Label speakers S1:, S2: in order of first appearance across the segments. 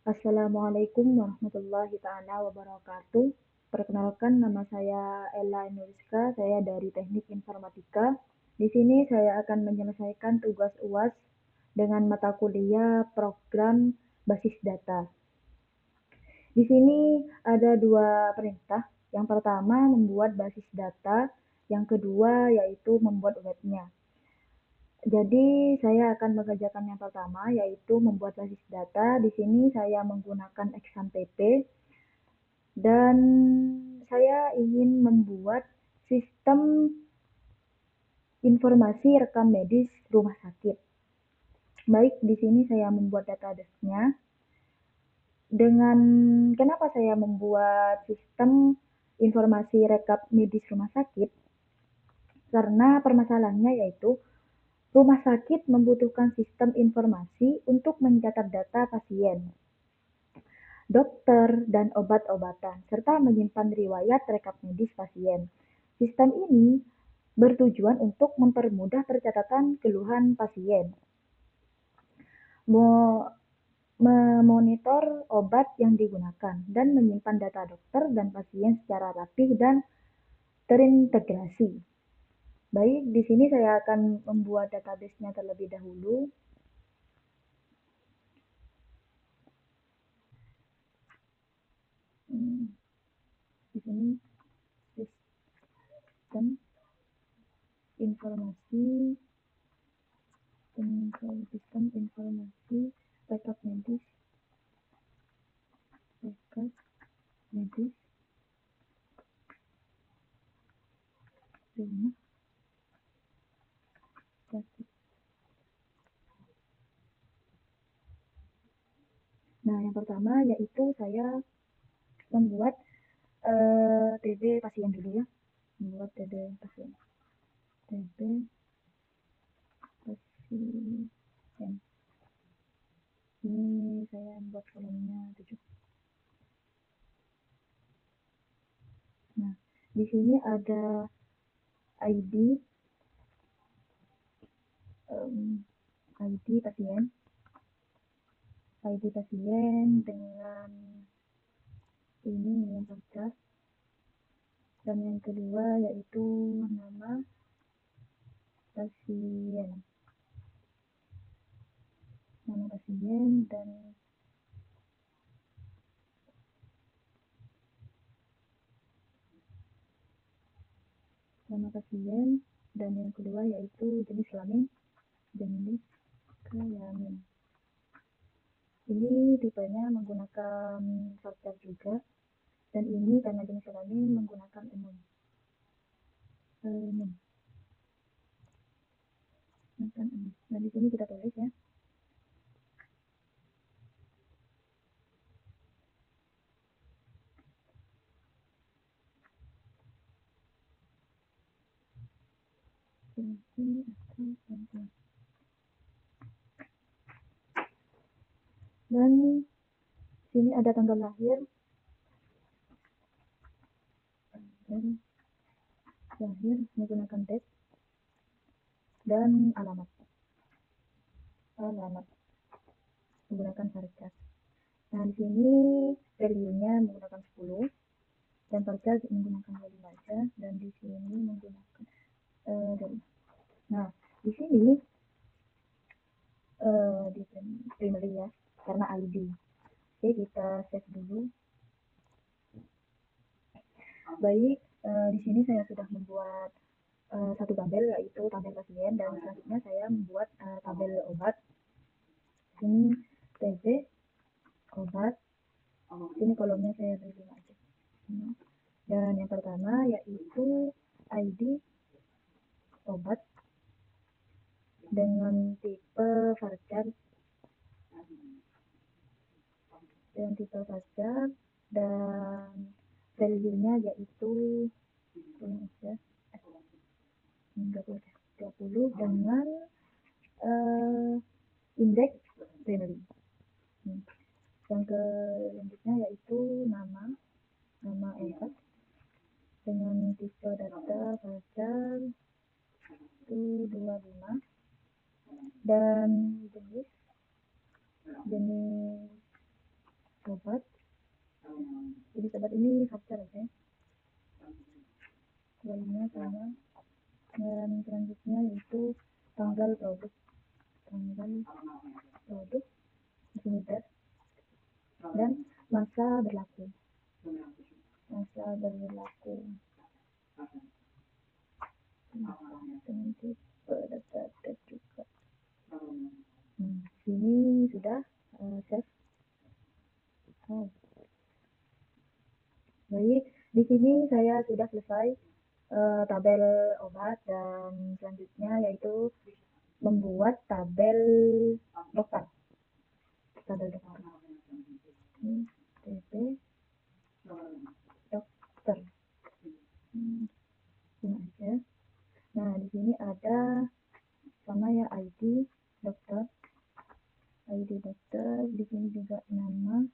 S1: Assalamualaikum warahmatullahi taala wabarakatuh. Perkenalkan nama saya Ella Nuriska, saya dari Teknik Informatika. Di sini saya akan menyelesaikan tugas UAS dengan mata kuliah program basis data. Di sini ada dua perintah. Yang pertama membuat basis data, yang kedua yaitu membuat webnya. Jadi saya akan mengerjakan yang pertama yaitu membuat basis data. Di sini saya menggunakan XAMPP dan saya ingin membuat sistem informasi rekam medis rumah sakit. Baik, di sini saya membuat database-nya. Dengan kenapa saya membuat sistem informasi rekap medis rumah sakit? Karena permasalahannya yaitu rumah sakit membutuhkan sistem informasi untuk mencatat data pasien, dokter, dan obat-obatan, serta menyimpan riwayat rekap medis pasien. Sistem ini bertujuan untuk mempermudah percatatan keluhan pasien, memonitor obat yang digunakan, dan menyimpan data dokter dan pasien secara rapih dan terintegrasi. Baik, di sini saya akan membuat database-nya terlebih dahulu. Di sini sistem informasi rekap medis rumah sakit. Nah, yang pertama yaitu saya membuat TB pasien dulu ya. Membuat TB pasien. TB pasien. Ini saya buat kolomnya 7. Nah, di sini ada ID pasien. ID pasien dengan ini yang pertama. Dan yang kedua yaitu nama pasien. Nama pasien dan nama pasien dan yang kedua yaitu jenis kelamin. Ini tipenya menggunakan varchar juga, dan ini karena jenis kelamin menggunakan umum. Nah, di sini kita tulis ya. Dan sini ada tanggal lahir menggunakan date dan alamat menggunakan varchar. Nah, di sini value-nya menggunakan 10 dan varchar menggunakan 5 aja, dan di sini menggunakan nah, di sini di primary ya, karena ID. Oke, kita save dulu. Baik, di sini saya sudah membuat satu tabel yaitu tabel pasien, dan selanjutnya saya membuat tabel obat. Ini TB obat. Ini kolomnya saya beri aja. Dan yang pertama yaitu ID obat dengan tipe varchar dan value-nya yaitu 20 dengan indeks primary. Yang selanjutnya yaitu nama obat dengan tipe data varchar itu 25 dan jenis obat. Jadi obat ini faktor ya. Lainnya sama. Dan selanjutnya yaitu tanggal produk definiter dan masa berlaku dengan tipe data juga. Sini sudah save. Baik, di sini saya sudah selesai tabel obat, dan selanjutnya yaitu membuat tabel dokter. TP dokter. Ini aja. Nah, di sini ada sama ya ID dokter. Di sini juga nama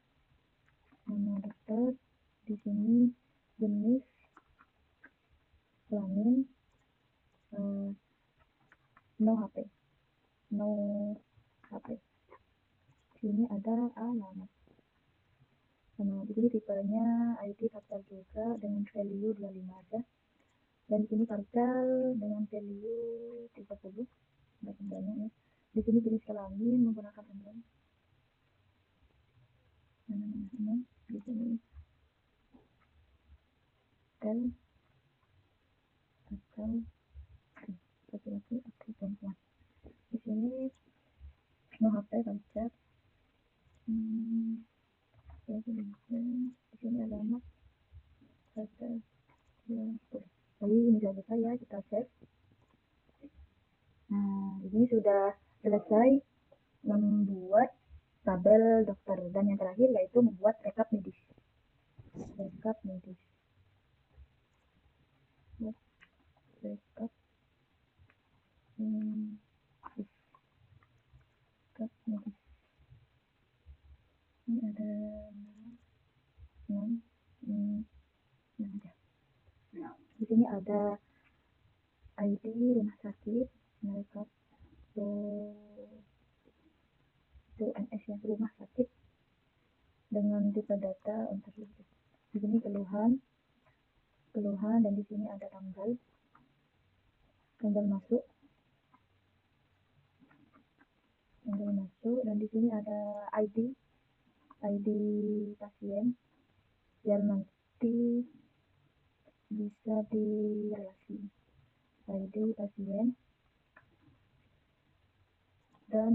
S1: dokter. Di sini jenis kelamin, no HP. Sini ada alamat. Nah, di sini tipenya ID faktor juga dengan value 25 aja. Dan di sini partial dengan value 30. Banyak ya. Di sini jenis kelamin menggunakan emblem. Di sini L atau laki-laki atau perempuan. Di sini no HP partial. Di sini alamat partial. Jadi ini selesai ya, kita save. Nah, ini sudah selesai membuat tabel dokter, dan yang terakhir yaitu membuat rekap medis. Rekap medis. Ini ada 6. Di sini ada ID rumah sakit, rekap NS ya, rumah sakit dengan tipe data untuk itu. Di sini keluhan, dan di sini ada tanggal masuk, dan di sini ada ID pasien biar nanti bisa direlasi. ID pasien dan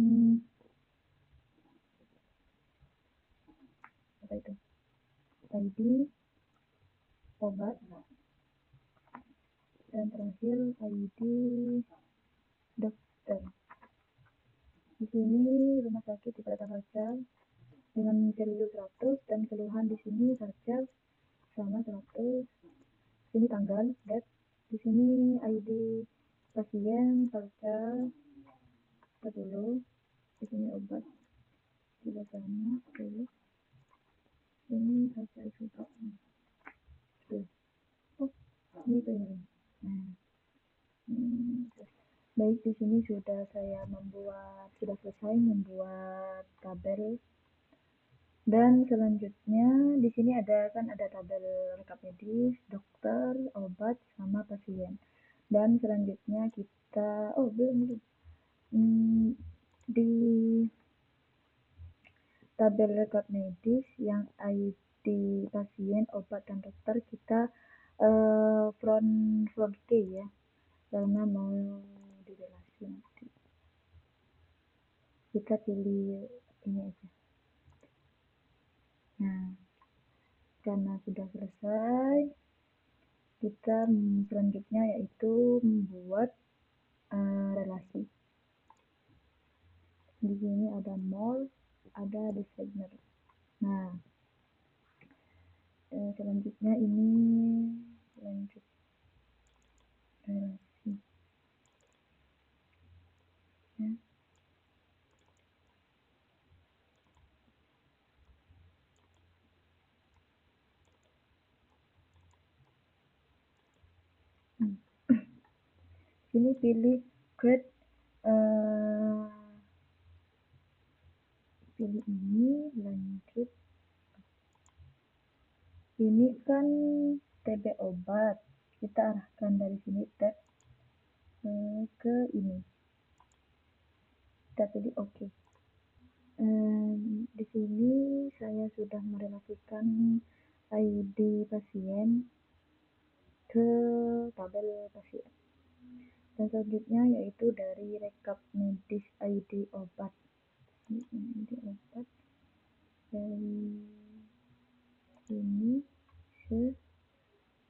S1: ID obat, dan terakhir ID dokter. Di sini rumah sakit di data partial dengan value 100, dan keluhan di sini partial sama 100. Sini tanggal date. Di sini ID pasien partial 10. Di sini obat juga sama 10. Ini partial juga. Ini pengen. Baik, di sini sudah selesai membuat tabel. Dan selanjutnya di sini ada tabel rekap medis, dokter, obat, sama pasien. Dan selanjutnya kita di tabel rekap medis yang ID pasien, obat, dan dokter kita front key ya, karena mau direlasi nanti. Kita pilih ini aja. Nah, karena sudah selesai, kita selanjutnya yaitu membuat relasi. Di sini ada mall, ada designer. Nah, selanjutnya ini lanjut relasi. Ya. Sini pilih create, pilih ini lanjut Ini kan TB obat, kita arahkan dari sini tab ke ini. Kita pilih oke. Di sini saya sudah merelasikan ID pasien ke tabel pasien. Dan selanjutnya yaitu dari rekap medis ID obat. ID obat dari sini ke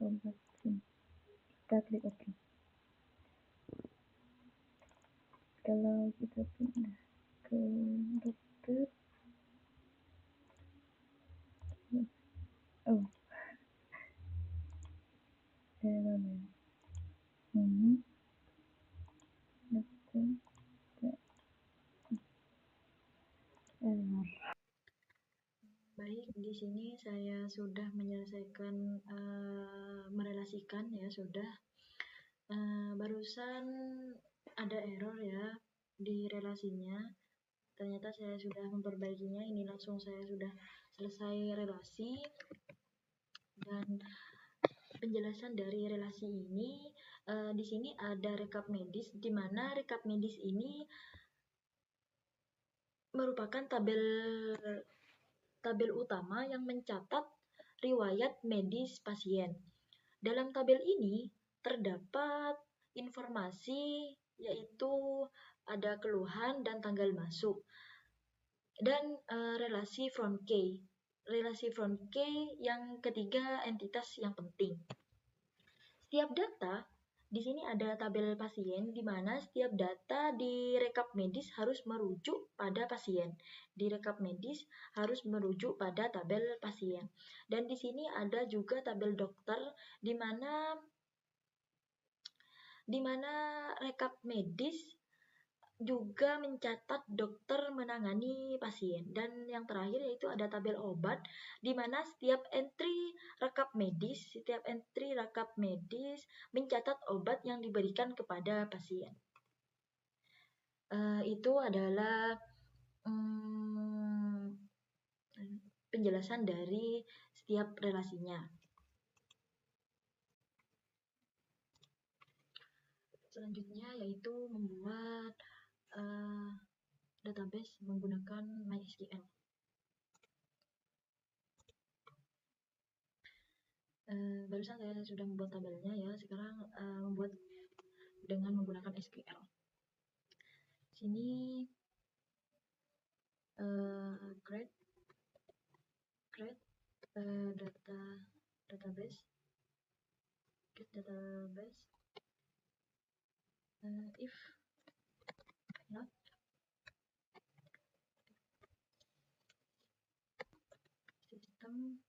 S1: obat sini. Kita klik oke. Kalau kita pindah ke dokter, oh, ini dokter
S2: Baik, di sini saya sudah menyelesaikan merelasikan ya sudah. Barusan ada error ya di relasinya. Ternyata saya sudah memperbaikinya. Ini langsung saya sudah selesai relasi dan penjelasan dari relasi ini. Di sini ada rekap medis, di mana rekap medis ini merupakan tabel utama yang mencatat riwayat medis pasien. Dalam tabel ini terdapat informasi yaitu ada keluhan dan tanggal masuk dan relasi front key. Relasi front key yang ketiga entitas yang penting. Setiap data di sini ada tabel pasien di mana setiap data di rekap medis harus merujuk pada pasien. Di rekap medis harus merujuk pada tabel pasien. Dan di sini ada juga tabel dokter di mana rekap medis juga mencatat dokter menangani pasien. Dan yang terakhir yaitu ada tabel obat di mana setiap entry rekap medis mencatat obat yang diberikan kepada pasien. Itu adalah penjelasan dari setiap relasinya. Selanjutnya yaitu membuat database menggunakan MySQL. Barusan saya sudah membuat tabelnya ya, sekarang membuat dengan menggunakan SQL. Sini create database if not system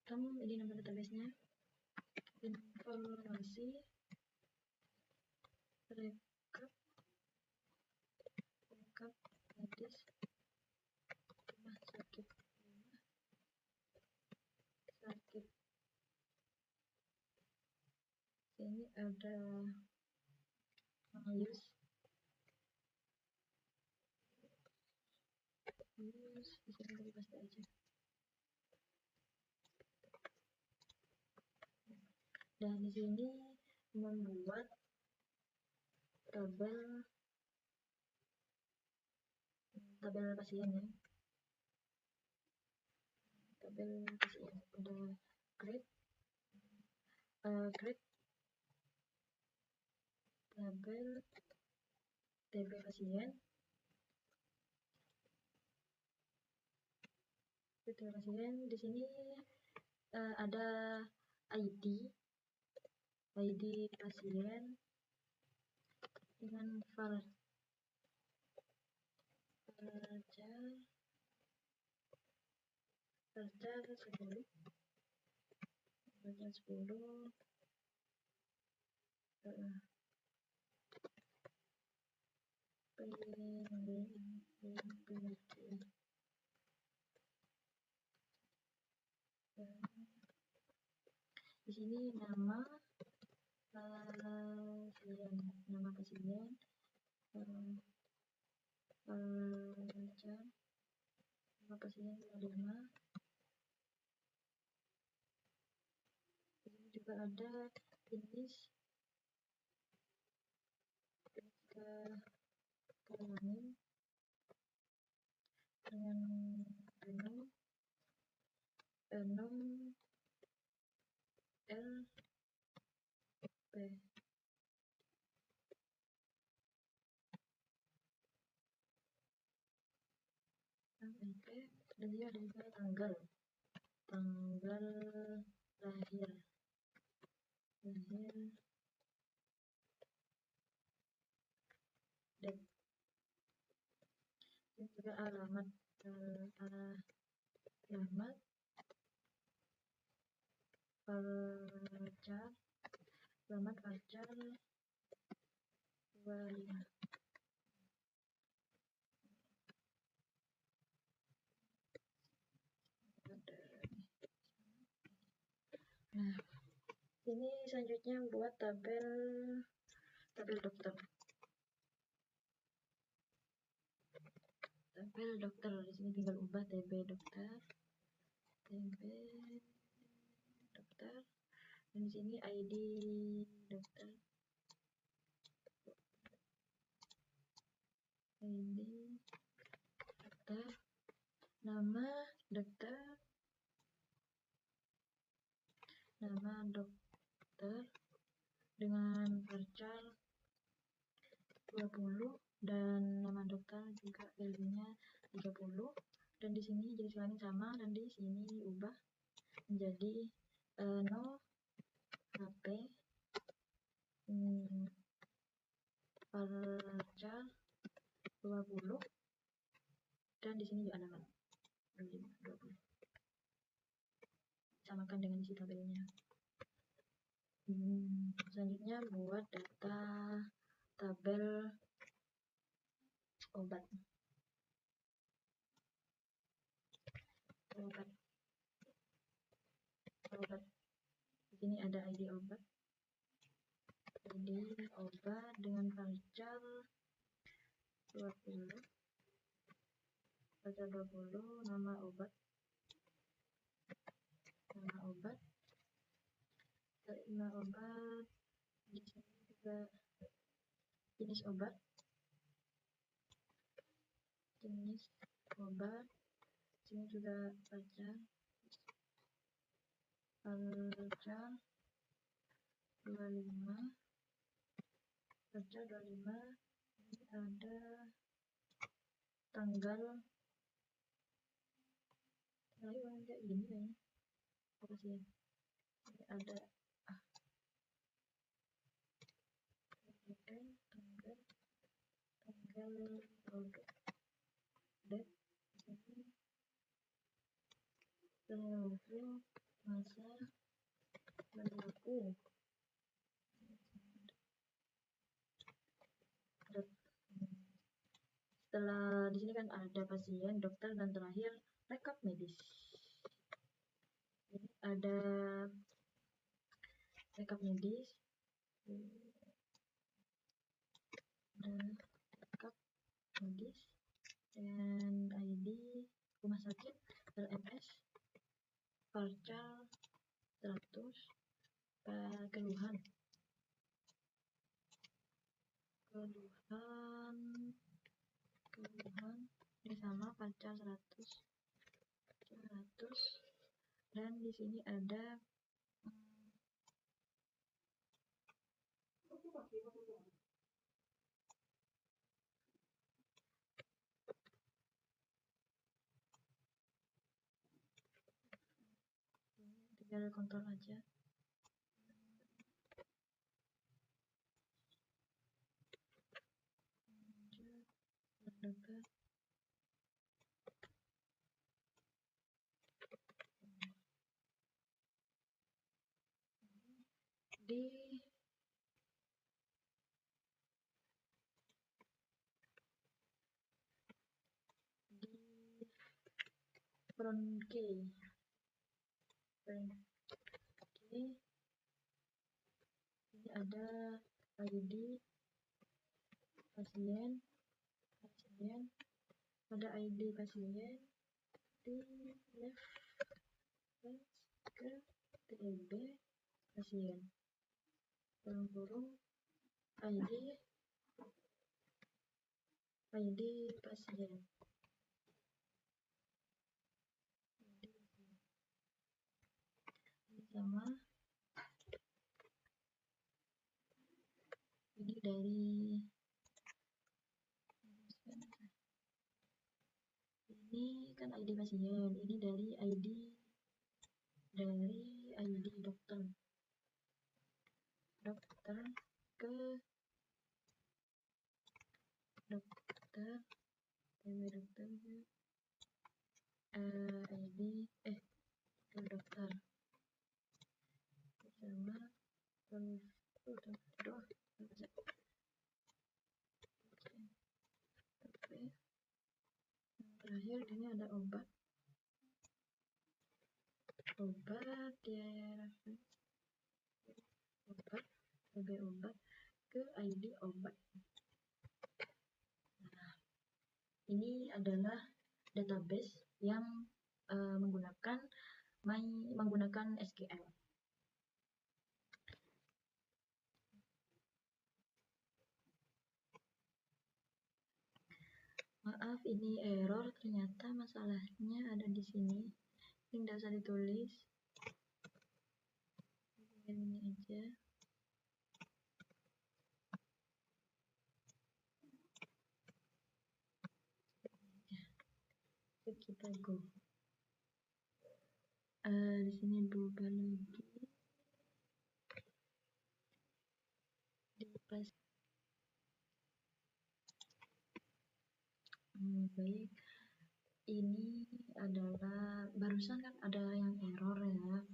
S2: ini nama database-nya informasi rekap medis rumah sakit ini ada use di sini tadi pasti aja. Dan di sini membuat tabel pasien ya. Tabel pasien ada create tabel TB pasien. Di sini ada ID pasien dengan varchar 10 di sini nama pasien Pacar, nama pasien 25. Di sini juga ada jenis kelamin dengan genom LP. Dan dia ada juga tanggal lahir date, dan juga alamat pacar 25. Nah, ini selanjutnya buat tabel dokter. Tabel dokter di sini tinggal ubah TB dokter. Dan di sini ID dokter. Nama dokter dengan pacar 20 dan nama dokter juga value-nya 30. Dan di sini jenis kelamin sama, dan di sini diubah menjadi no HP pacar 20, dan di sini juga alamat 20. Samakan dengan isi tabelnya. Selanjutnya buat data tabel obat. Di sini ada ID obat. Dengan pacar 20. Nama obat. Di sini juga jenis obat. Sini juga pacar 25. Ini ada tanggal kayak gini kayaknya. Apa sih ya? Ini ada tanggal produk date, seluruh masa berlaku. Setelah di sini kan ada pasien, dokter, dan terakhir rekap medis. Jadi ada rekap medis, dan ID rumah sakit, LMS, pacar 100, keluhan ini sama, pacar 100. Dan di sini ada tinggal kontrol aja. Di Bronki ini ada ID pasien, Ada ID pasien di left ke TEB pasien, dalam kurung ID pasien sama ini dari ini kan ID pasien, ini dari ID dokter ke dokter TB dokter ID ke dokter sama terakhir ini ada obat ya, obat ke ID obat. Nah, ini adalah database yang menggunakan SQL. Maaf, ini error, ternyata masalahnya ada di sini. Ini tidak usah ditulis. Ini aja. Kita go. Di sini berubah lagi. Pas. Baik. Ini adalah barusan kan ada yang error ya.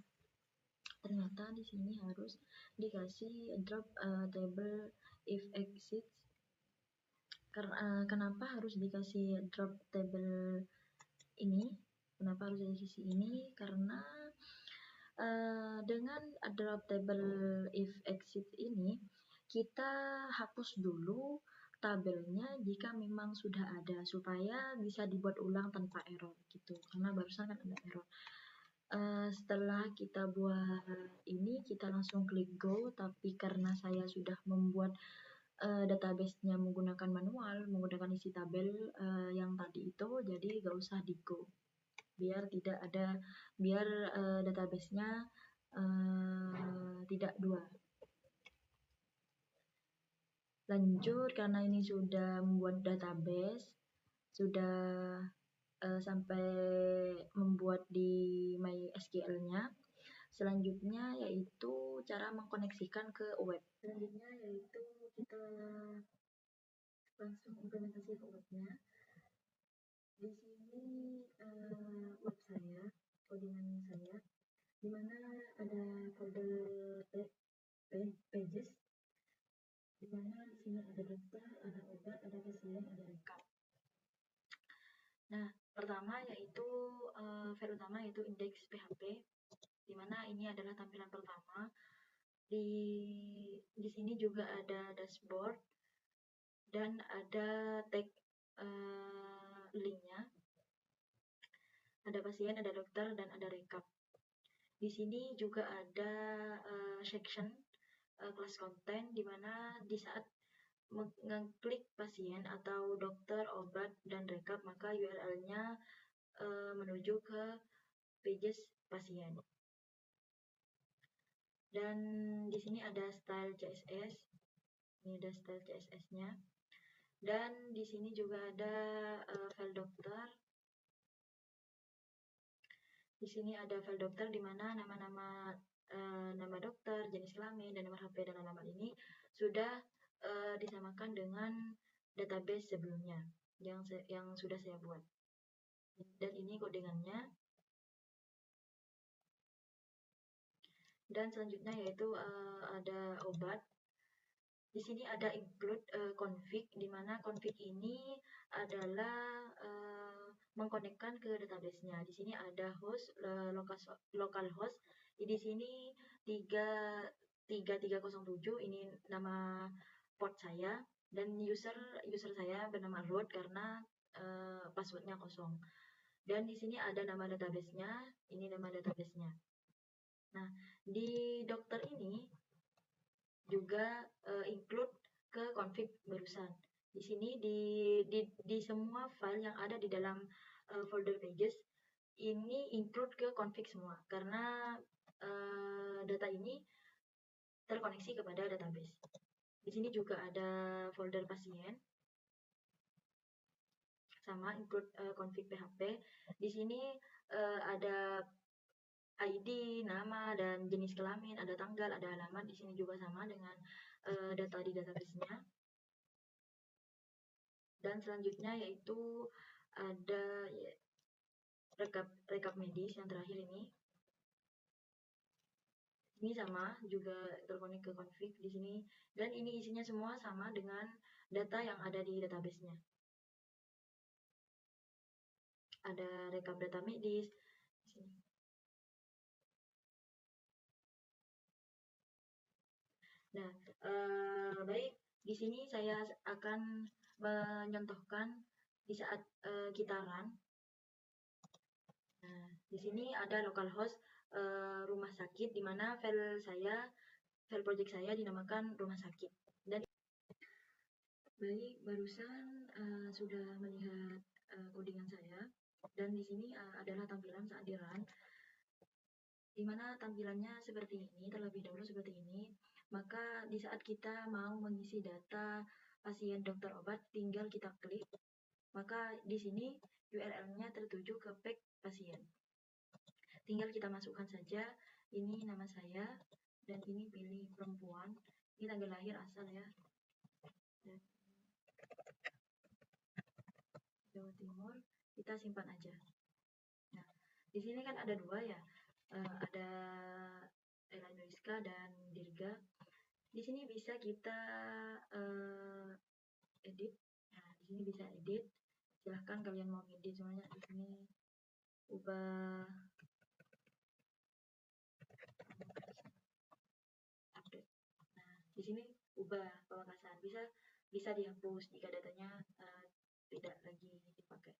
S2: Ternyata di sini harus dikasih drop table if exits. Kenapa harus dikasih drop table ini? Kenapa harus dikasih ini? Karena dengan drop table if exit ini kita hapus dulu tabelnya jika memang sudah ada supaya bisa dibuat ulang tanpa error gitu, karena barusan kan ada error. Setelah kita buat ini kita langsung klik go, tapi karena saya sudah membuat database-nya menggunakan manual, menggunakan isi tabel yang tadi itu, jadi gak usah di go biar database-nya tidak dua. Lanjut, karena ini sudah membuat database, sudah sampai membuat di MySQL-nya. Selanjutnya yaitu cara mengkoneksikan ke web. Selanjutnya yaitu kita langsung implementasi ke webnya. Di sini web saya, codingan saya, di mana ada folder pages, di mana di sini ada dokter, ada obat, ada pasien, ada rekap. Nah, pertama yaitu file utama yaitu index PHP, di mana ini adalah tampilan pertama. Di sini juga ada dashboard dan ada tag linknya. Ada pasien, ada dokter, dan ada rekap. Di sini juga ada section kelas konten, di mana di saat mengklik pasien atau dokter, obat, dan rekap, maka URL-nya menuju ke pages pasien. Dan di sini ada style CSS. Ini ada style CSS-nya. Dan di sini juga ada file dokter. Di sini ada file dokter di mana nama dokter, jenis kelamin, dan nomor HP dan alamat ini sudah disamakan dengan database sebelumnya yang sudah saya buat. Dan ini codingannya. Dan selanjutnya yaitu ada obat. Di sini ada include config, di mana config ini adalah mengkonekkan ke database-nya. Di sini ada host, localhost. Di sini 3307, ini nama port saya, dan user saya bernama root karena passwordnya kosong. Dan di sini ada nama database-nya, ini nama database-nya. Nah, di dokter ini juga include ke config barusan. Di sini di semua file yang ada di dalam folder pages ini include ke config semua karena data ini terkoneksi kepada database. Di sini juga ada folder pasien sama include config PHP. Di sini ada ID, nama, dan jenis kelamin, ada tanggal, ada alamat. Di sini juga sama dengan data di database-nya. Dan selanjutnya yaitu ada rekap medis yang terakhir ini. Ini sama juga terkonek ke config di sini dan ini isinya semua sama dengan data yang ada di database-nya. Ada rekap data medis di sini. Nah, baik, di sini saya akan menyontohkan di saat kita run. Nah, di sini ada localhost rumah sakit di mana file project saya dinamakan rumah sakit. Dan baik, barusan sudah melihat codingan saya dan di sini adalah tampilan saat di run. Di mana tampilannya seperti ini, terlebih dahulu seperti ini. Maka di saat kita mau mengisi data pasien dokter obat, tinggal kita klik. Maka di sini URL-nya tertuju ke page pasien. Tinggal kita masukkan saja, ini nama saya, dan ini pilih perempuan, ini tanggal lahir asal ya, dan Jawa Timur, kita simpan aja. Nah, di sini kan ada dua ya, ada Ella Rizka dan Dirga. Di sini bisa kita edit. Nah, di sini bisa edit. Silahkan kalian mau edit semuanya. Di sini ubah update. Nah, di sini ubah pemangkasan. Bisa dihapus jika datanya tidak lagi dipakai.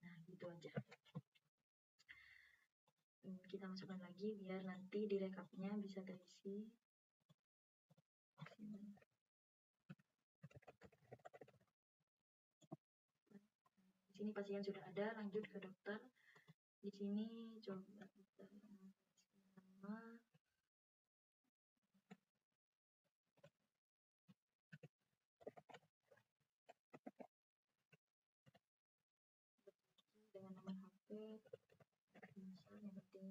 S2: Nah, gitu aja. Kita masukkan lagi biar nanti di rekapnya bisa terisi. Di sini pasien sudah ada, lanjut ke dokter. Di sini coba kita nama. Dengan nomor HP, misal yang penting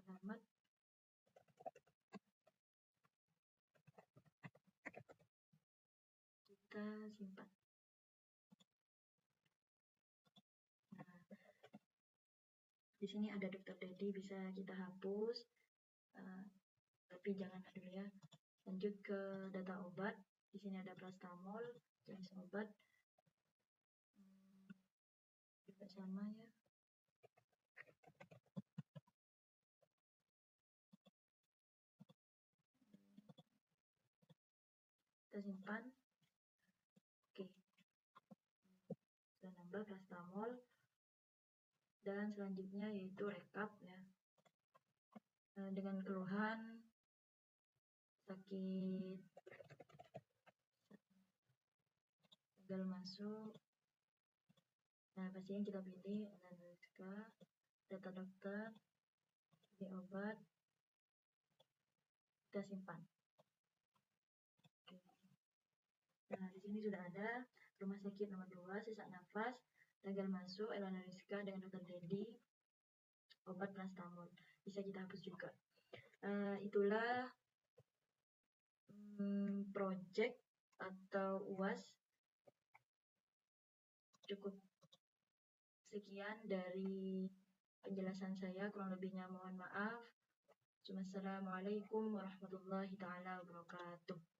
S2: alamat. Kita simpan. Nah, di sini ada dokter Dedi, bisa kita hapus, tapi jangan dulu ya. Lanjut ke data obat. Di sini ada paracetamol, jenis obat. Juga sama ya. Kita simpan. Oke. Sudah nambah paracetamol. Dan selanjutnya yaitu rekap ya. Dengan keluhan sakit, gagal masuk. Nah, pasien kita pilih analisa, data dokter, pilih obat, kita simpan. Oke. Nah, di sini sudah ada rumah sakit nomor 2, sesak nafas, gagal masuk, Elana Rizka dengan dokter Dedi, obat paracetamol. Bisa kita hapus juga. Itulah project atau UAS. Cukup sekian dari penjelasan saya, kurang lebihnya mohon maaf. Assalamualaikum warahmatullahi taala wabarakatuh.